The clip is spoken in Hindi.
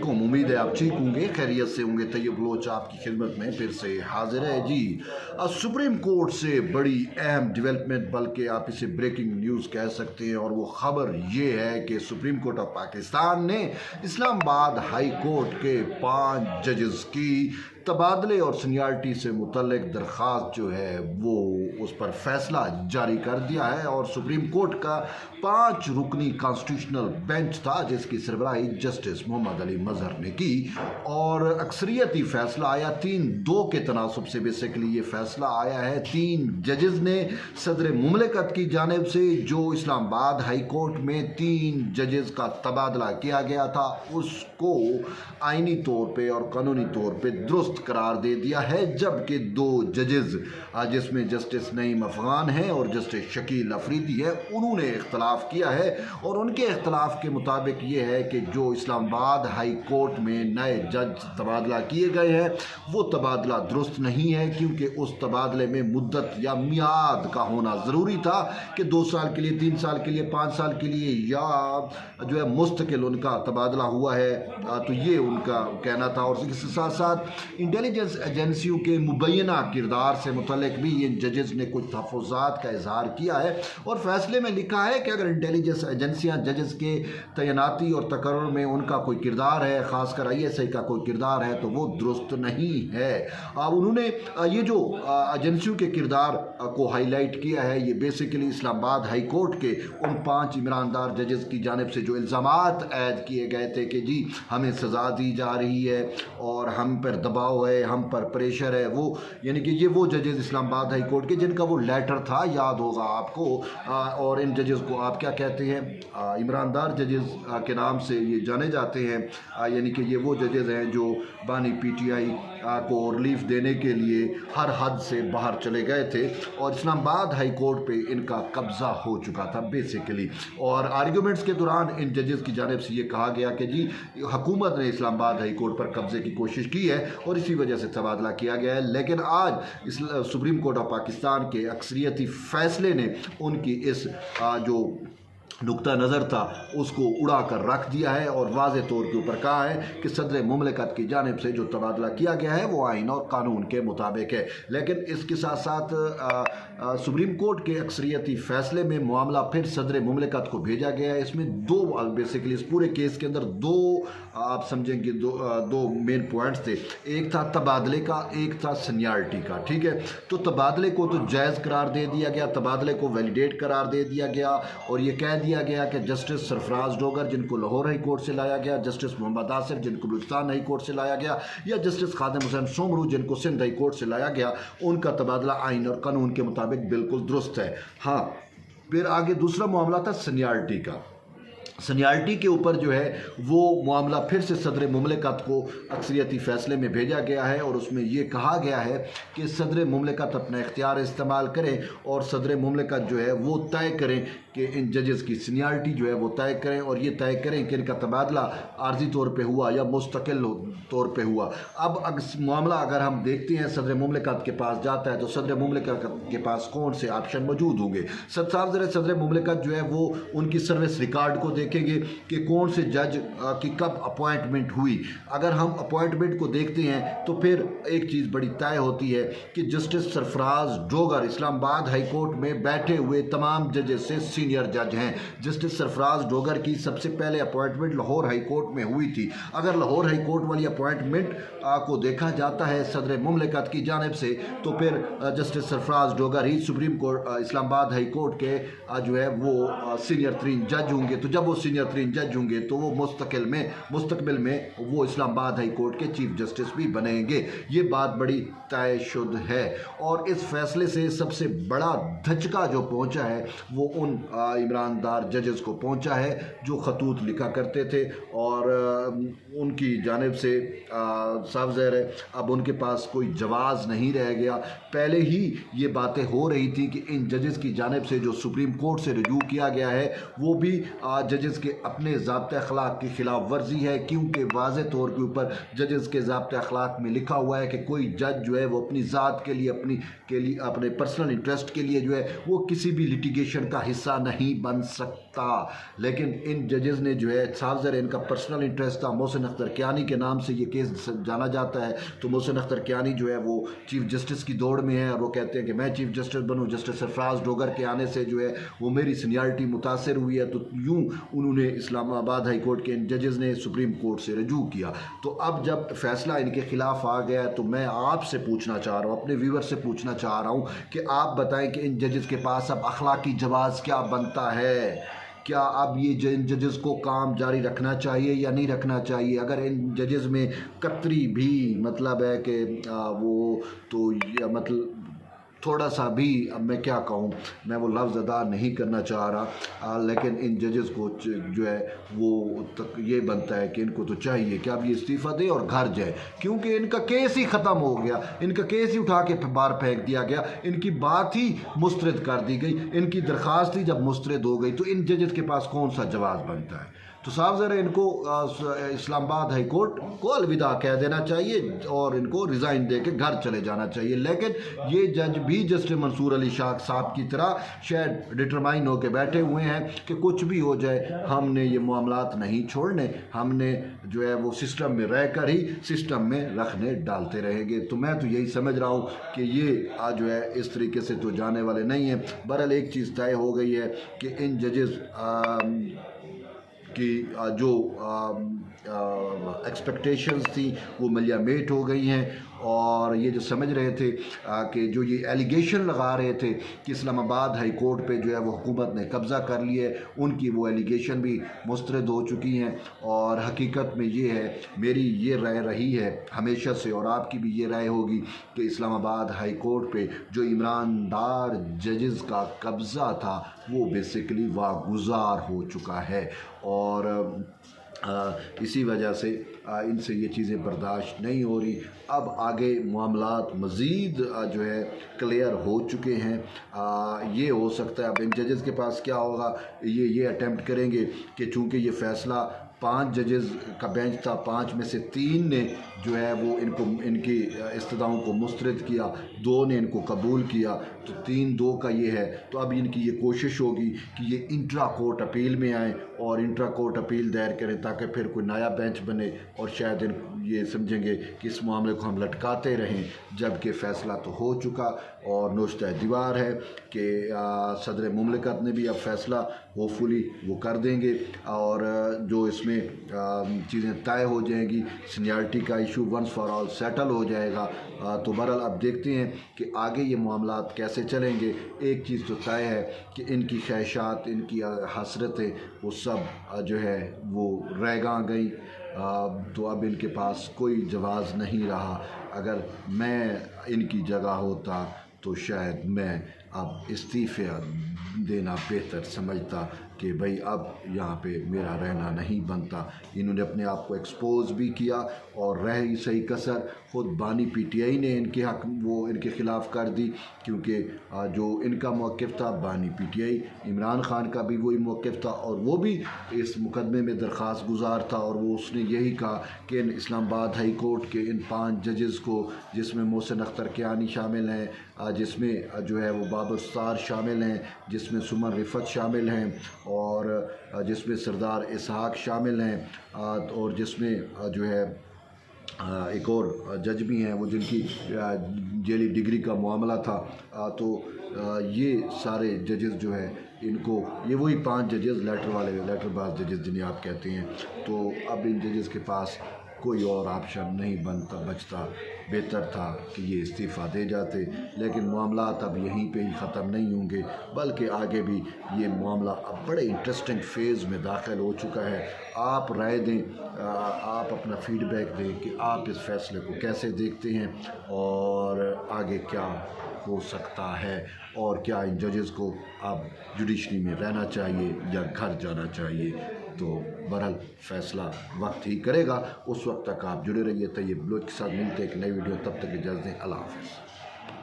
उम्मीद है आप ठीक होंगे, खैरियत से होंगे। तैयब बलोच आपकी खिदमत में फिर से हाजिर है जी। सुप्रीम कोर्ट से बड़ी अहम डेवलपमेंट, बल्कि आप इसे ब्रेकिंग न्यूज़ कह सकते हैं, और वो ख़बर ये है कि सुप्रीम कोर्ट ऑफ पाकिस्तान ने इस्लामाबाद हाई कोर्ट के 5 जजेस की तबादले और सीनियरिटी से मुतल्लिक दरख्वास्त जो है वो उस पर फैसला जारी कर दिया है। और सुप्रीम कोर्ट का 5 रुकनी कॉन्स्टिट्यूशनल बेंच था जिसकी सरबराही जस्टिस मोहम्मद अली मजहर ने की, और अक्सरियती फैसला आया 3-2 के तनासब से। बेसिकली ये फैसला आया है 3 जजेस ने सदर मुमलिकत की जानिब से, जो इस्लामाबाद हाई कोर्ट में 3 जजेस का तबादला किया गया था उसको आइनी तौर पे और कानूनी तौर पे दुरुस्त करार दे दिया है। जबकि 2 जजेस जिसमें जस्टिस नईम अफगान है और जस्टिस शकील अफरीदी है, उन्होंने इख्तलाफ किया है, और उनके इख्तलाफ के मुताबिक ये है कि जो इस्लामाबाद हाई कोर्ट में नए जज तबादला किए गए हैं वो तबादला दुरुस्त नहीं है, क्योंकि उस तबादले में मुद्दत या मियाद का होना ज़रूरी था कि 2 साल के लिए, 3 साल के लिए, 5 साल के लिए, या जो है मुस्तकिल उनका तबादला हुआ है। तो ये उनका कहना था। और इसके साथ साथ इंटेलिजेंस एजेंसियों के मुबैना किरदार से मुतल्लिक भी इन जजेस ने कुछ तहफ़्फ़ुज़ात का इजहार किया है, और फैसले में लिखा है कि अगर इंटेलिजेंस एजेंसियाँ जजेस के तैनाती और तकर्रुर में उनका कोई किरदार है, ख़ासकर ISI का कोई किरदार है, तो वो दुरुस्त नहीं है। उन्होंने ये जो एजेंसियों के किरदार को हाईलाइट किया है, ये बेसिकली इस्लामाबाद हाई कोर्ट के उन 5 ईमानदार जजेस की जानिब से जो इल्ज़ामात ऐद किए गए थे कि जी हमें सज़ा दी जा रही है और हम पर दबाव है, हम पर प्रेशर है, वो यानी कि ये वो जजेस इस्लामाबाद हाई कोर्ट के जिनका वो लेटर था, याद होगा आपको। और इन जजेस को आप क्या कहते हैं, ईमानदार जजेस के नाम से ये जाने जाते हैं। यानी कि ये वो जजेस हैं जो बानी PTI को रिलीफ देने के लिए हर हद से बाहर चले गए थे, और इस्लामाबाद हाई कोर्ट पे इनका कब्ज़ा हो चुका था बेसिकली। और आर्गूमेंट्स के दौरान इन जजेस की जानिब से ये कहा गया कि जी हुकूमत ने इस्लामाबाद हाई कोर्ट पर कब्ज़े की कोशिश की है और इसी वजह से तबादला किया गया है। लेकिन आज इस सुप्रीम कोर्ट ऑफ पाकिस्तान के अक्सरियती फ़ैसले ने उनकी इस जो नुक्ता नज़र था उसको उड़ा कर रख दिया है, और वाज़े तौर के ऊपर कहा है कि सदर मुमलिकत की जानिब से जो तबादला किया गया है वो आइन और कानून के मुताबिक है। लेकिन इसके साथ साथ सुप्रीम कोर्ट के अक्सरियती फ़ैसले में मामला फिर सदर मुमलिकत को भेजा गया है। इसमें 2 बेसिकली इस पूरे केस के अंदर 2 आप समझेंगे 2 मेन पॉइंट्स थे। एक था तबादले का, एक था सीनियरिटी का। ठीक है, तो तबादले को तो जायज़ करार दे दिया गया, तबादले को वैलिडेट करार दे दिया गया, और ये कह दिया गया कि जस्टिस सरफराज डोगर जिनको लाहौर हाई कोर्ट से लाया गया, जस्टिस मोहम्मद आसिफ जिनको बलूचिस्तान हाई कोर्ट से लाया गया, या जस्टिस खादिम हुसैन सोमरू जिनको सिंध हाई कोर्ट से लाया गया, उनका तबादला आइन और कानून के मुताबिक बिल्कुल दुरुस्त है। हाँ, फिर आगे दूसरा मामला था सीनियरिटी का। सीनियरिटी के ऊपर जो है वो मामला फिर से सदर मुमलिकत को अक्सरियती फ़ैसले में भेजा गया है, और उसमें ये कहा गया है कि सदर मुमलिकत अपना इख्तियार इस्तेमाल करें और सदर मुमलिकत जो है वो तय करें कि इन जजेस की सीनियरिटी जो है वो तय करें, और ये तय करें कि इनका तबादला आर्जी तौर पे हुआ या मुस्तकिल तौर पे हुआ। अब मामला अगर हम देखते हैं सदर मुमलिकत के पास जाता है तो सदर मुमलिकत के पास कौन से ऑप्शन मौजूद होंगे। सदर मुमलिकत जो है वो उनकी सर्विस रिकॉर्ड को देखेंगे कि कौन से जज की कब अपॉइंटमेंट हुई। अगर हम अपॉइंटमेंट को देखते हैं तो फिर एक चीज़ बड़ी तय होती है कि justice Sarfaraz Dogar Islamabad high court में बैठे हुए तमाम जजेस से सीनियर जज हैं। जस्टिस सरफराज डोगर की सबसे पहले अपॉइंटमेंट लाहौर हाई कोर्ट में हुई थी। अगर लाहौर हाई कोर्ट वाली अपॉइंटमेंट को देखा जाता है सदर मुमलिकत की जानिब से, तो फिर जस्टिस सरफराज डोगर ही supreme court Islamabad high court के जो है वो सीनियर तरीन जज होंगे। तो जब वो सीनियर तरीन जज होंगे तो वो मुस्तकबिल में वो इस्लामाबाद हाई कोर्ट के चीफ जस्टिस भी बनेंगे। ये बात बड़ी तयशुदा है, और इस फैसले से सबसे बड़ा धचका जो पहुंचा है वो उन ईमानदार जजेस को पहुंचा है जो खतूत लिखा करते थे, और उनकी जानिब से साफ ज़ाहिर है अब उनके पास कोई जवाज़ नहीं रह गया। पहले ही ये बातें हो रही थी कि इन जजेस की जानिब से जो सुप्रीम कोर्ट से रजू किया गया है वो भी जजेस जजेस के अपने ज़ाब्ते अखलाक की खिलाफ वर्जी है, क्योंकि वाज़े तौर के ऊपर जजेस के ज़ाब्ते अखलाक में लिखा हुआ है कि कोई जज जो है वो अपनी ज़ात के लिए अपने पर्सनल इंटरेस्ट के लिए जो है वो किसी भी लिटिगेशन का हिस्सा नहीं बन सकता। लेकिन इन जजेस ने जो है साफ ज़रा इनका पर्सनल इंटरेस्ट था। मोहसिन अख्तर कियानी के नाम से ये केस जाना जाता है। तो मोहसिन अख्तर कियानी जो है वो चीफ जस्टिस की दौड़ में है और वो कहते हैं कि मैं चीफ जस्टिस बनूँ। जस्टिस सरफराज डोगर के आने से जो है वो मेरी सीनियरिटी मुतासर हुई है। तो यूँ उन्होंने इस्लामाबाद हाई कोर्ट के इन जजेस ने सुप्रीम कोर्ट से रजू किया। तो अब जब फैसला इनके खिलाफ आ गया तो मैं आपसे पूछना चाह रहा हूँ, अपने व्यूवर से पूछना चाह रहा हूँ कि आप बताएं कि इन जजेस के पास अब अखलाकी जवाज़ क्या बनता है? क्या अब ये इन जजेस को काम जारी रखना चाहिए या नहीं रखना चाहिए? अगर इन जजेस में कतरी भी मतलब है कि वो तो मतलब थोड़ा सा भी, अब मैं क्या कहूँ, मैं वो लफ्ज़ अदा नहीं करना चाह रहा, लेकिन इन जजेस को जो है वो तक ये बनता है कि इनको तो चाहिए कि अब ये इस्तीफ़ा दे और घर जाए, क्योंकि इनका केस ही ख़त्म हो गया। इनका केस ही उठा के बाहर फेंक दिया गया, इनकी बात ही मुस्तरद कर दी गई। इनकी दरख्वास्त ही जब मुस्तरद हो गई तो इन जजेस के पास कौन सा जवाब बनता है? तो साफ ज़रा इनको इस्लामाबाद हाई कोर्ट को अलविदा कह देना चाहिए और इनको रिज़ाइन दे के घर चले जाना चाहिए। लेकिन ये जज भी जस्टिस मंसूर अली शाह साहब की तरह शायद डिटरमाइन होकर बैठे हुए हैं कि कुछ भी हो जाए हमने ये मामलात नहीं छोड़ने, हमने जो है वो सिस्टम में रह कर ही सिस्टम में रखने डालते रहेंगे। तो मैं तो यही समझ रहा हूँ कि ये आज जो है इस तरीके से तो जाने वाले नहीं हैं। बहरहाल एक चीज़ तय हो गई है कि इन जजेस कि जो एक्सपेक्टेशंस थी वो मिलिया मेट हो गई हैं। और ये जो समझ रहे थे कि जो ये एलिगेशन लगा रहे थे कि इस्लामाबाद हाई कोर्ट पे जो है वो हुकूमत ने कब्ज़ा कर लिया है, उनकी वो एलिगेशन भी मुस्तरद हो चुकी हैं। और हकीकत में ये है, मेरी ये राय रही है हमेशा से और आपकी भी ये राय होगी कि इस्लामाबाद हाई कोर्ट पे जो ईमानदार जजेस का कब्ज़ा था वो बेसिकली वागुज़ार हो चुका है। और इसी वजह से इनसे ये चीज़ें बर्दाश्त नहीं हो रही। अब आगे मामलात मज़ीद जो है क्लियर हो चुके हैं। ये हो सकता है अब इन जजेस के पास क्या होगा, ये अटेम्प्ट करेंगे कि चूँकि ये फ़ैसला 5 जजेस का बेंच था, 5 में से 3 ने जो है वो इनकी इस्तदाओं को मुस्तरद किया, 2 ने इनको कबूल किया, तो 3-2 का ये है। तो अब इनकी ये कोशिश होगी कि ये इंट्रा कोर्ट अपील में आएँ और इंट्रा कोर्ट अपील दायर करें ताकि फिर कोई नया बेंच बने और शायद ये समझेंगे कि इस मामले को हम लटकाते रहें, जबकि फ़ैसला तो हो चुका और नोश्ता दीवार है कि सदर मुमलिकत ने भी अब फ़ैसला होपफुली वो कर देंगे और जो इसमें चीज़ें तय हो जाएंगी, सीनियरिटी का issue once for all settle हो जाएगा। तो बहरहाल अब देखते हैं कि आगे ये मामलात कैसे चलेंगे। एक चीज़ तो तय है कि इनकी ख्वाहिशात, इनकी हसरतें वो सब जो है वो रह गई। तो अब इनके पास कोई जवाज़ नहीं रहा। अगर मैं इनकी जगह होता तो शायद मैं अब इस्तीफ़ा देना बेहतर समझता कि भाई अब यहाँ पे मेरा रहना नहीं बनता। इन्होंने अपने आप को एक्सपोज भी किया और रह ही सही कसर ख़ुद बानी पीटीआई ने इनके हक वो इनके ख़िलाफ़ कर दी, क्योंकि जो इनका मौक़िफ़ था बानी पीटीआई, इमरान ख़ान का भी वही मौक़िफ़ था और वो भी इस मुकदमे में दरख्वास्त गुजार था। और वो उसने यही कहा कि इन इस्लामाबाद हाई कोर्ट के इन 5 जजेस को, जिसमें मोहसिन अख्तर कियानी शामिल हैं, जिसमें जो है वो बाबर सत्तार शामिल हैं, जिसमें सुमन रिफ़त शामिल हैं और जिसमें सरदार इसहाक शामिल हैं और जिसमें जो है एक और जज भी हैं वो जिनकी जेली डिग्री का मामला था। तो ये सारे जजेस जो है इनको ये वही 5 जजेस लेटरबाज जजेस जिन्हें आप कहते हैं। तो अब इन जजेस के पास कोई और ऑप्शन नहीं बचता। बेहतर था कि ये इस्तीफ़ा दे जाते, लेकिन मामलात अब यहीं पे ही ख़त्म नहीं होंगे, बल्कि आगे भी ये मामला अब बड़े इंटरेस्टिंग फ़ेज़ में दाखिल हो चुका है। आप राय दें, आप अपना फ़ीडबैक दें कि आप इस फ़ैसले को कैसे देखते हैं और आगे क्या हो सकता है और क्या इन जजेस को अब जुडिशरी में रहना चाहिए या घर जाना चाहिए। तो बहरहाल फ़ैसला वक्त ही करेगा। उस वक्त तक आप जुड़े रहिए। तैयब बलोच के साथ मिलते हैं एक नई वीडियो, तब तक इजाज़त दें। अल्लाह हाफ़िज़।